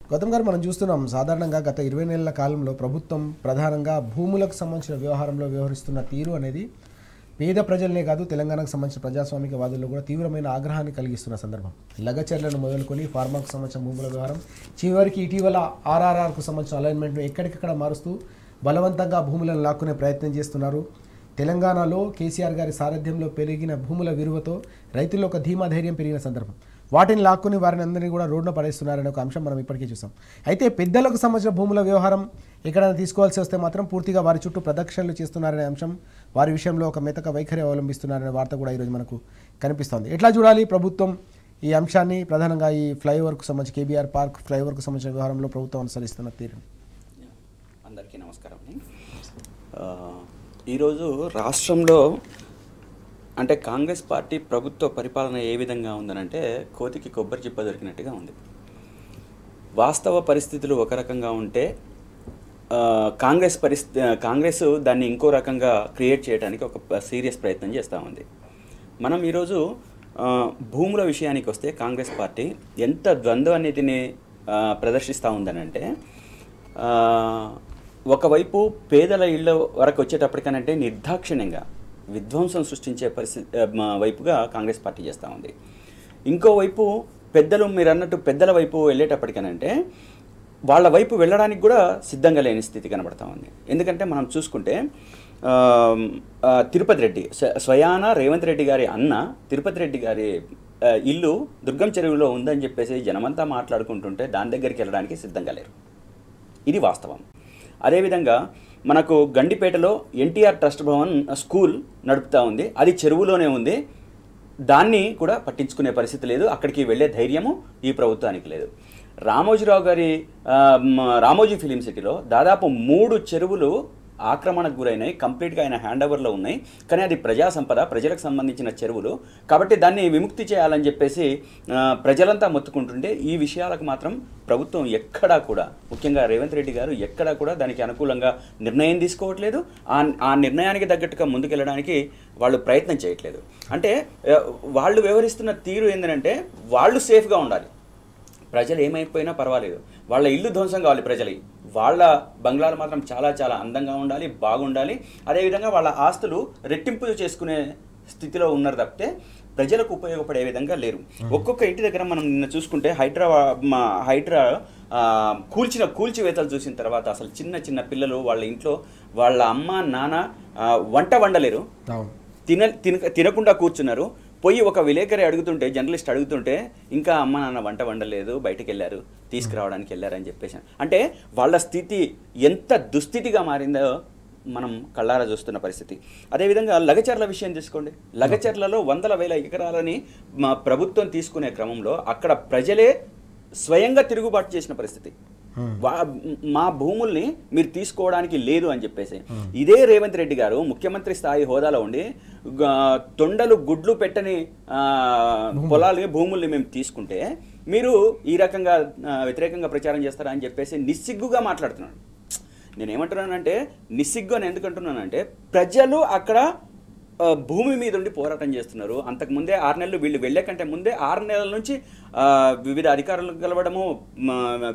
గౌతమ్ గారు మనం చూస్తున్నాం సాధారణంగా గత 20 నెలల కాలంలో ప్రభుత్వం ప్రధానంగా భూములకు సంబంధించిన వ్యవహారంలో వ్యవహరిస్తున్న తీరు అనేది పేద ప్రజలనే కాదు తెలంగాణకు సంబంధించిన ప్రజాస్వామిక వాదుల్లో కూడా తీవ్రమైన ఆగ్రహాన్ని కలిగిస్తున్న సందర్భం. లగచర్లను మొదలుకొని ఫార్మాకు సంబంధించిన భూముల వ్యవహారం చివరికి ఇటీవల ఆర్ఆర్ఆర్కు సంబంధించిన అలైన్మెంట్ను ఎక్కడికక్కడ మారుస్తూ బలవంతంగా భూములను లాక్కునే ప్రయత్నం చేస్తున్నారు. తెలంగాణలో కేసీఆర్ గారి సారథ్యంలో పెరిగిన భూముల విలువతో రైతుల్లో ఒక ధీమా ధైర్యం పెరిగిన సందర్భం. వాటిని లాక్కుని వారిని అందరినీ కూడా రోడ్డున పడేస్తున్నారనే ఒక అంశం మనం ఇప్పటికే చూసాం. అయితే పెద్దలకు సంబంధించిన భూముల వ్యవహారం ఎక్కడైనా తీసుకోవాల్సి వస్తే మాత్రం పూర్తిగా వారి చుట్టూ ప్రదక్షిణలు చేస్తున్నారనే అంశం, వారి విషయంలో ఒక మెతక వైఖరి అవలంబిస్తున్నారనే వార్త కూడా ఈరోజు మనకు కనిపిస్తోంది. ఎట్లా చూడాలి ప్రభుత్వం ఈ అంశాన్ని, ప్రధానంగా ఈ ఫ్లైఓవర్కు సంబంధించి కేబీఆర్ పార్క్ ఫ్లైఓవర్కు సంబంధించిన వ్యవహారంలో ప్రభుత్వం అనుసరిస్తున్న తీరు? అందరికీ నమస్కారం. ఈరోజు రాష్ట్రంలో అంటే కాంగ్రెస్ పార్టీ ప్రభుత్వ పరిపాలన ఏ విధంగా ఉందనంటే కోతికి కొబ్బరి చిప్ప దొరికినట్టుగా ఉంది. వాస్తవ పరిస్థితులు ఒక రకంగా ఉంటే కాంగ్రెస్ దాన్ని ఇంకో రకంగా క్రియేట్ చేయడానికి ఒక సీరియస్ ప్రయత్నం చేస్తూ ఉంది. మనం ఈరోజు భూముల విషయానికి వస్తే కాంగ్రెస్ పార్టీ ఎంత ద్వంద్వాన్నిటిని ప్రదర్శిస్తూ ఉందనంటే, ఒకవైపు పేదల ఇళ్ళ వరకు వచ్చేటప్పటికనంటే నిర్దాక్షిణ్యంగా విధ్వంసం సృష్టించే పరిస్థితి వైపుగా కాంగ్రెస్ పార్టీ చేస్తూ ఉంది. ఇంకోవైపు పెద్దలు, మీరు అన్నట్టు పెద్దల వైపు వెళ్ళేటప్పటికనంటే వాళ్ళ వైపు వెళ్ళడానికి కూడా సిద్ధంగా లేని స్థితి కనబడతా ఉంది. ఎందుకంటే మనం చూసుకుంటే తిరుపతి రెడ్డి స్వయాన రేవంత్ రెడ్డి గారి అన్న తిరుపతి రెడ్డి గారి ఇల్లు దుర్గం చెరువులో ఉందని చెప్పేసి జనమంతా మాట్లాడుకుంటుంటే దాని దగ్గరికి వెళ్ళడానికి సిద్ధంగా లేరు. ఇది వాస్తవం. అదేవిధంగా మనకు గండిపేటలో ఎన్టీఆర్ ట్రస్ట్ భవన్ స్కూల్ నడుపుతూ ఉంది, అది చెరువులోనే ఉంది, దాన్ని కూడా పట్టించుకునే పరిస్థితి లేదు, అక్కడికి వెళ్ళే ధైర్యము ఈ ప్రభుత్వానికి లేదు. రామోజీరావు గారి రామోజీ ఫిలిం సిటీలో దాదాపు 3 చెరువులు ఆక్రమణకు గురైనాయి, కంప్లీట్గా ఆయన హ్యాండ్ ఓవర్లో ఉన్నాయి. కానీ అది ప్రజా సంపద, ప్రజలకు సంబంధించిన చెరువులు కాబట్టి దాన్ని విముక్తి చేయాలని చెప్పేసి ప్రజలంతా మొత్తుకుంటుంటే ఈ విషయాలకు మాత్రం ప్రభుత్వం ఎక్కడా కూడా, ముఖ్యంగా రేవంత్ రెడ్డి గారు ఎక్కడా కూడా దానికి అనుకూలంగా నిర్ణయం తీసుకోవట్లేదు. ఆ నిర్ణయానికి తగ్గట్టుగా ముందుకెళ్ళడానికి వాళ్ళు ప్రయత్నం చేయట్లేదు. అంటే వాళ్ళు వ్యవహరిస్తున్న తీరు ఏంటంటే వాళ్ళు సేఫ్గా ఉండాలి, ప్రజలు ఏమైపోయినా పర్వాలేదు, వాళ్ళ ఇల్లు ధ్వంసం కావాలి, ప్రజలు వాళ్ళ బంగ్లాలు మాత్రం చాలా చాలా అందంగా ఉండాలి, బాగుండాలి, అదేవిధంగా వాళ్ళ ఆస్తులు రెట్టింపు చేసుకునే స్థితిలో ఉన్నారు తప్పితే ప్రజలకు ఉపయోగపడే విధంగా లేరు. ఒక్కొక్క ఇంటి దగ్గర మనం నిన్న చూసుకుంటే హైడ్రా కూల్చివేతలు చూసిన తర్వాత అసలు చిన్న చిన్న పిల్లలు వాళ్ళ ఇంట్లో వాళ్ళ అమ్మ నాన్న వంట వండలేరు, తినకుండా కూర్చున్నారు. పోయి ఒక విలేకరి అడుగుతుంటే, జర్నలిస్ట్ అడుగుతుంటే ఇంకా అమ్మ నాన్న వంట వండలేదు, బయటకు వెళ్ళారు, తీసుకురావడానికి వెళ్ళారని చెప్పేసి. అంటే వాళ్ళ స్థితి ఎంత దుస్థితిగా మారిందో మనం కళ్ళారా చూస్తున్న పరిస్థితి. అదేవిధంగా లగచర్ల విషయం తీసుకోండి. లగచర్లలో 100,000 ఎకరాలని మా ప్రభుత్వం తీసుకునే క్రమంలో అక్కడ ప్రజలే స్వయంగా తిరుగుబాటు చేసిన పరిస్థితి. మా భూముల్ని మీరు తీసుకోవడానికి లేదు అని చెప్పేసి ఇదే రేవంత్ రెడ్డి గారు ముఖ్యమంత్రి స్థాయి హోదాలో ఉండి తొండలు గుడ్లు పెట్టని పొలాలని భూముల్ని మేము తీసుకుంటే మీరు ఈ రకంగా వ్యతిరేకంగా ప్రచారం చేస్తారా అని చెప్పేసి నిస్సిగ్గుగా మాట్లాడుతున్నాను. నేనేమంటున్నానంటే నిస్సిగ్గు అని ఎందుకంటున్నానంటే ప్రజలు అక్కడ భూమి మీద ఉండి పోరాటం చేస్తున్నారు. అంతకుముందే 6 నెలలు వీళ్ళు వెళ్ళే కంటే ముందే 6 నెలల నుంచి వివిధ అధికారులకు కలవడము,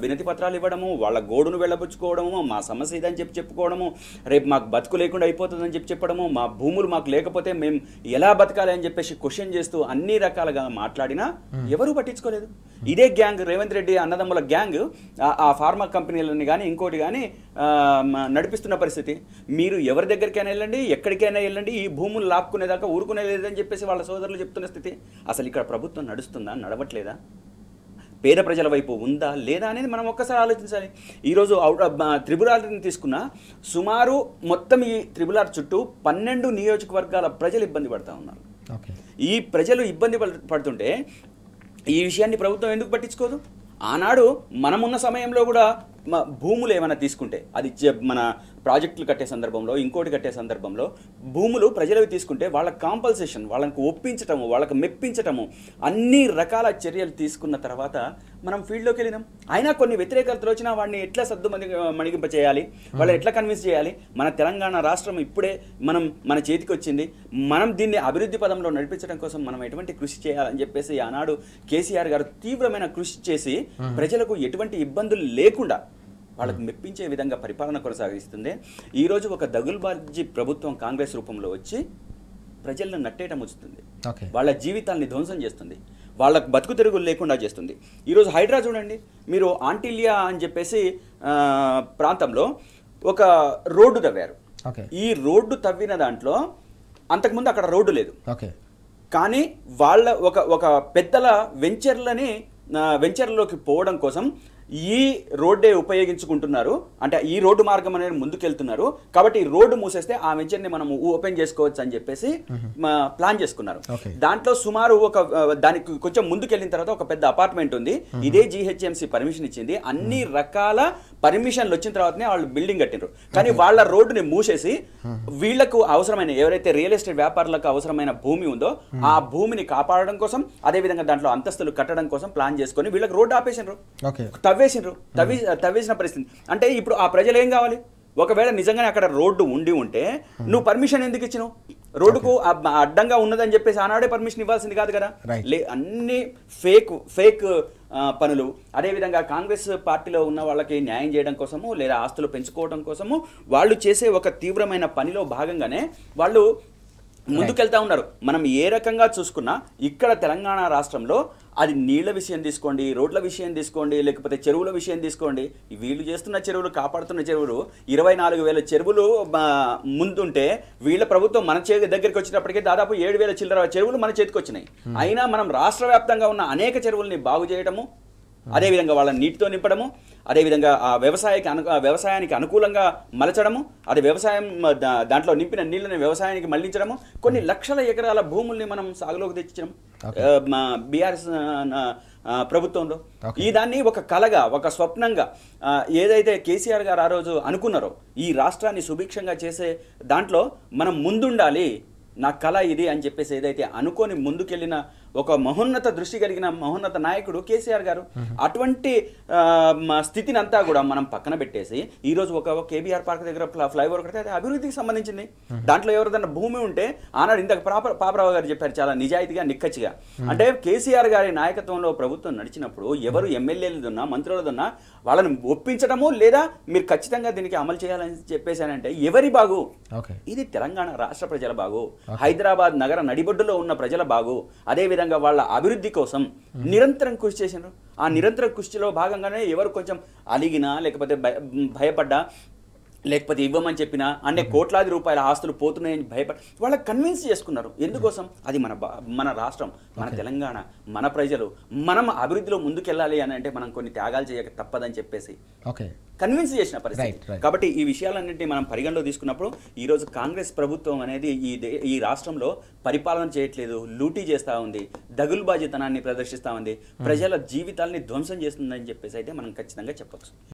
వినతి పత్రాలు ఇవ్వడము, వాళ్ళ గోడును వెళ్ళబుచ్చుకోవడము, మా సమస్య ఇదని చెప్పుకోవడము, రేపు మాకు బతుకు లేకుండా అయిపోతుందని చెప్పడము, మా భూములు మాకు లేకపోతే మేము ఎలా బతకాలి అని చెప్పేసి క్వశ్చన్ చేస్తూ అన్ని రకాలుగా మాట్లాడినా ఎవరూ పట్టించుకోలేదు. ఇదే గ్యాంగ్, రేవంత్ రెడ్డి అన్నదమ్ముల గ్యాంగ్ ఆ ఫార్మా కంపెనీలని కానీ ఇంకోటి కానీ నడిపిస్తున్న పరిస్థితి. మీరు ఎవరి దగ్గరికైనా వెళ్ళండి, ఎక్కడికైనా వెళ్ళండి, ఈ భూములు లాక్కునేదాకా ఊరుకునే లేదని చెప్పేసి వాళ్ళ సోదరులు చెప్తున్న స్థితి. అసలు ఇక్కడ ప్రభుత్వం నడుస్తుందా, నడవట్లేదా, పేద ప్రజల వైపు ఉందా లేదా అనేది మనం ఒక్కసారి ఆలోచించాలి. ఈరోజు త్రిపురాని తీసుకున్న సుమారు మొత్తం ఈ త్రిపురార్ చుట్టూ 12 నియోజకవర్గాల ప్రజలు ఇబ్బంది పడుతూ ఉన్నారు. ఈ ప్రజలు ఇబ్బంది పడుతుంటే ఈ విషయాన్ని ప్రభుత్వం ఎందుకు పట్టించుకోదు? ఆనాడు మనమున్న సమయంలో కూడా భూములు ఏమైనా తీసుకుంటే అది మన ప్రాజెక్టులు కట్టే సందర్భంలో, ఇంకోటి కట్టే సందర్భంలో భూములు ప్రజలవి తీసుకుంటే వాళ్ళకి కాంపల్సేషన్, వాళ్ళకి ఒప్పించటము, వాళ్ళకి మెప్పించటము, అన్ని రకాల చర్యలు తీసుకున్న తర్వాత మనం ఫీల్డ్లోకి వెళ్ళినాం. అయినా కొన్ని వ్యతిరేకతలు వచ్చినా వాడిని ఎట్లా మణిగింప చేయాలి, వాళ్ళని ఎట్లా కన్విన్స్ చేయాలి. మన తెలంగాణ రాష్ట్రం ఇప్పుడే మన చేతికి వచ్చింది, మనం దీన్ని అభివృద్ధి పదంలో నడిపించడం కోసం మనం ఎటువంటి కృషి చేయాలని చెప్పేసి ఆనాడు కేసీఆర్ గారు తీవ్రమైన కృషి చేసి ప్రజలకు ఎటువంటి ఇబ్బందులు లేకుండా వాళ్ళకు మెప్పించే విధంగా పరిపాలన కొనసాగిస్తుంది. ఈరోజు ఒక దగుల్బాజీ ప్రభుత్వం కాంగ్రెస్ రూపంలో వచ్చి ప్రజలను నట్టేయటం వస్తుంది, వాళ్ళ జీవితాల్ని ధ్వంసం చేస్తుంది, వాళ్ళకు బతుకు తెరుగులు లేకుండా చేస్తుంది. ఈరోజు హైడ్రా చూడండి, మీరు ఆంటిలియా అని చెప్పేసి ప్రాంతంలో ఒక రోడ్డు తవ్వారు. ఈ రోడ్డు తవ్విన దాంట్లో అంతకుముందు అక్కడ రోడ్డు లేదు, కానీ వాళ్ళ ఒక పెద్దల వెంచర్లోకి పోవడం కోసం ఈ రోడ్డే ఉపయోగించుకుంటున్నారు. అంటే ఈ రోడ్డు మార్గం అనేది ముందుకెళ్తున్నారు కాబట్టి ఈ రోడ్డు మూసేస్తే ఆ వెంచర్ని మనం ఓపెన్ చేసుకోవచ్చు అని చెప్పేసి ప్లాన్ చేసుకున్నారు. దాంట్లో సుమారు దానికి కొంచెం ముందుకెళ్ళిన తర్వాత ఒక పెద్ద అపార్ట్మెంట్ ఉంది. ఇదే GHMC పర్మిషన్ ఇచ్చింది. అన్ని రకాల పర్మిషన్లు వచ్చిన తర్వాతనే వాళ్ళు బిల్డింగ్ కట్టినారు. కానీ వాళ్ళ రోడ్డుని మూసేసి వీళ్లకు అవసరమైన, ఎవరైతే రియల్ ఎస్టేట్ వ్యాపారులకు అవసరమైన భూమి ఉందో ఆ భూమిని కాపాడడం కోసం, అదేవిధంగా దాంట్లో అంతస్తులు కట్టడం కోసం ప్లాన్ చేసుకొని వీళ్ళకి రోడ్డు ఆపేసినారు, తవ్వేసిన పరిస్థితి. అంటే ఇప్పుడు ఆ ప్రజలు ఏం కావాలి? ఒకవేళ నిజంగానే అక్కడ రోడ్డు ఉంటే నువ్వు పర్మిషన్ ఎందుకు ఇచ్చినావు? రోడ్డుకు అడ్డంగా ఉన్నదని చెప్పేసి ఆనాడే పర్మిషన్ ఇవ్వాల్సింది కాదు కదా. అన్ని ఫేక్ పనులు. అదేవిధంగా కాంగ్రెస్ పార్టీలో ఉన్న వాళ్ళకి న్యాయం చేయడం కోసము లేదా ఆస్తులు పెంచుకోవడం కోసము వాళ్ళు చేసే ఒక తీవ్రమైన పనిలో భాగంగానే వాళ్ళు ముందుకెళ్తా ఉన్నారు. మనం ఏ రకంగా చూసుకున్నా ఇక్కడ తెలంగాణ రాష్ట్రంలో అది నీళ్ల విషయం తీసుకోండి, రోడ్ల విషయం తీసుకోండి, లేకపోతే చెరువుల విషయం తీసుకోండి, వీళ్ళు చేస్తున్న చెరువులు, కాపాడుతున్న చెరువులు 24,000 చెరువులు ముందుంటే వీళ్ళ ప్రభుత్వం మన దగ్గరికి వచ్చినప్పటికీ దాదాపు 7,000 చిల్లర చెరువులు మన చేతికి వచ్చినాయి. అయినా మనం రాష్ట్ర వ్యాప్తంగా ఉన్న అనేక చెరువుల్ని బాగు చేయడము, అదేవిధంగా వాళ్ళని నీటితో నింపడము, అదేవిధంగా ఆ వ్యవసాయానికి అనుకూలంగా మలచడము, అది వ్యవసాయం దాంట్లో నింపిన నీళ్ళని వ్యవసాయానికి మళ్లించడము, కొన్ని లక్షల ఎకరాల భూముల్ని మనం సాగులోకి తెచ్చడం బీఆర్ఎస్ ప్రభుత్వంలో. ఈ దాన్ని ఒక కలగా, ఒక స్వప్నంగా ఏదైతే కేసీఆర్ గారు ఆ రోజు అనుకున్నారో ఈ రాష్ట్రాన్ని సుభిక్షంగా చేసే దాంట్లో మనం ముందుండాలి, నా కళ ఇది అని చెప్పేసి ఏదైతే అనుకొని ముందుకెళ్ళిన ఒక మహోన్నత దృష్టి కలిగిన మహోన్నత నాయకుడు కేసీఆర్ గారు. అటువంటి స్థితిని అంతా కూడా మనం పక్కన పెట్టేసి ఈరోజు ఒక కేబీఆర్ పార్క్ దగ్గర ఫ్లైఓవర్ కడితే అది అభివృద్ధికి సంబంధించింది. దాంట్లో ఎవరిదన్నా భూమి ఉంటే ఆనాడు ఇంతకు పాపరావు గారు చెప్పారు చాలా నిజాయితీగా, నిక్కచ్చిగా. అంటే కేసీఆర్ గారి నాయకత్వంలో ప్రభుత్వం నడిచినప్పుడు ఎవరు ఎమ్మెల్యేలున్నా మంత్రులదున్నా వాళ్ళని ఒప్పించడము, లేదా మీరు ఖచ్చితంగా దీనికి అమలు చేయాలని చెప్పేసానంటే ఎవరి బాగు? ఇది తెలంగాణ రాష్ట్ర ప్రజల బాగు, హైదరాబాద్ నగర నడిబొడ్డులో ఉన్న ప్రజల బాగు, అదేవిధంగా వాళ్ళ అభివృద్ధి కోసం నిరంతరం కృషి చేసినారు. ఆ నిరంతర కృషిలో భాగంగానే ఎవరు కొంచెం అలిగినా, లేకపోతే భయపడ్డా, లేకపోతే ఇవ్వమని చెప్పినా, అంటే కోట్లాది రూపాయల ఆస్తులు పోతున్నాయని భయపడి వాళ్ళకి కన్విన్స్ చేసుకున్నారు. ఎందుకోసం? అది మన రాష్ట్రం, మన తెలంగాణ, మన ప్రజలు, మనం అభివృద్ధిలో ముందుకెళ్ళాలి అని అంటే మనం కొన్ని త్యాగాలు చేయక తప్పదని చెప్పేసి కన్విన్స్ చేసిన పరిస్థితి. కాబట్టి ఈ విషయాలన్నింటినీ మనం పరిగణలో తీసుకున్నప్పుడు ఈరోజు కాంగ్రెస్ ప్రభుత్వం అనేది ఈ రాష్ట్రంలో పరిపాలన చేయట్లేదు, లూటీ చేస్తూ ఉంది, దగులుబాజీతనాన్ని ప్రదర్శిస్తూ ఉంది, ప్రజల జీవితాలని ధ్వంసం చేస్తుందని చెప్పేసి అయితే మనం ఖచ్చితంగా చెప్పచ్చు.